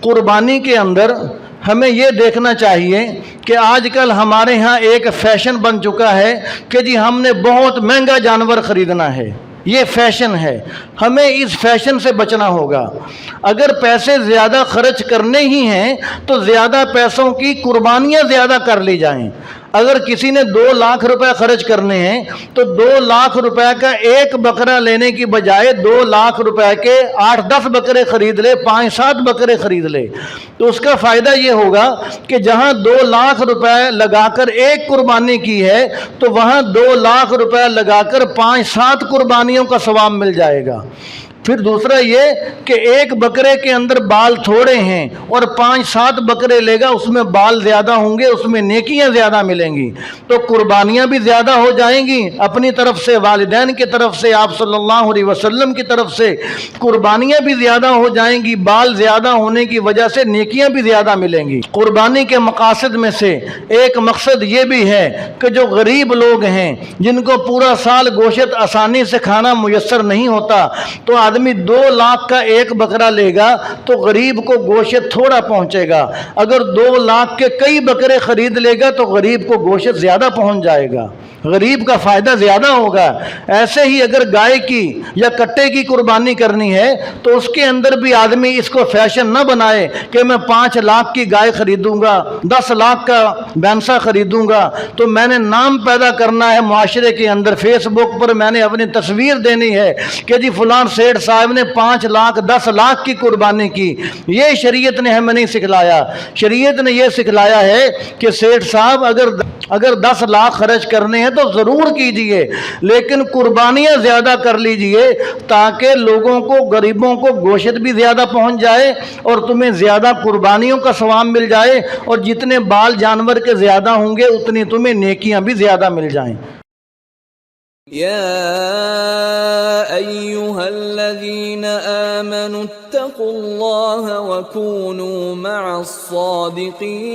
قربانی کے اندر ہمیں یہ دیکھنا چاہیے کہ آج کل ہمارے ہاں ایک فیشن بن چکا ہے کہ جی ہم نے بہت مہنگا جانور خریدنا ہے، یہ فیشن ہے۔ ہمیں اس فیشن سے بچنا ہوگا۔ اگر پیسے زیادہ خرچ کرنے ہی ہیں تو زیادہ پیسوں کی قربانیاں زیادہ کر لی جائیں۔ اگر کسی نے 2 لاکھ روپے خرچ کرنے ہیں تو 2 لاکھ روپے کا ایک بکرا لینے کی بجائے 2 لاکھ روپے کے 8-10 بکرے خرید لے، 5-7 بکرے خرید لے، تو اس کا فائدہ یہ ہوگا کہ جہاں 2 لاکھ روپے لگا کر ایک قربانی کی ہے تو وہاں 2 لاکھ روپے لگا کر 5-7 قربانیوں کا ثواب مل جائے گا۔ پھر دوسرا یہ کہ ایک بکرے کے اندر بال تھوڑے ہیں اور 5-7 بکرے لے گا، اس میں بال زیادہ ہوں گے، اس میں نیکیاں زیادہ ملیں گی، تو قربانیاں بھی زیادہ ہو جائیں گی، اپنی طرف سے، والدین کی طرف سے، آپ صلی اللہ علیہ وسلم کی طرف سے قربانیاں بھی زیادہ ہو جائیں گی، بال زیادہ ہونے کی وجہ سے نیکیاں بھی زیادہ ملیں گی۔ قربانی کے مقاصد میں سے ایک مقصد یہ بھی ہے کہ جو غریب لوگ ہیں جن کو پورا سال گوشت آسانی سے کھانا میسر نہیں ہوتا، تو آدمی 2 لاکھ کا ایک بکرا لے گا تو غریب کو گوشت تھوڑا پہنچے گا، اگر 2 لاکھ کے کئی بکرے خرید لے گا تو غریب کو گوشت زیادہ پہنچ جائے گا، غریب کا فائدہ زیادہ ہوگا۔ ایسے ہی اگر گائے کی یا کٹے کی قربانی کرنی ہے تو اس کے اندر بھی آدمی اس کو فیشن نہ بنائے کہ میں 5 لاکھ کی گائے خریدوں گا، 10 لاکھ کا بھینسا خریدوں گا، تو میں نے نام پیدا کرنا ہے معاشرے کے اندر، فیس بک پر میں نے اپنی تصویر دینی ہے کہ جی فلان سیٹھ صاحب نے 5 لاکھ 10 لاکھ کی قربانی کی۔ یہ شریعت نے ہمیں نہیں سکھلایا۔ شریعت نے یہ سکھلایا ہے کہ سیٹھ صاحب اگر 10 لاکھ خرچ کرنے ہیں تو ضرور کیجئے، لیکن قربانیاں زیادہ کر لیجئے تاکہ لوگوں کو، غریبوں کو گوشت بھی زیادہ پہنچ جائے اور تمہیں زیادہ قربانیوں کا ثواب مل جائے، اور جتنے بال جانور کے زیادہ ہوں گے اتنی تمہیں نیکیاں بھی زیادہ مل جائیں۔ يا أيها الذين آمنوا اتقوا الله وكونوا مع الصادقين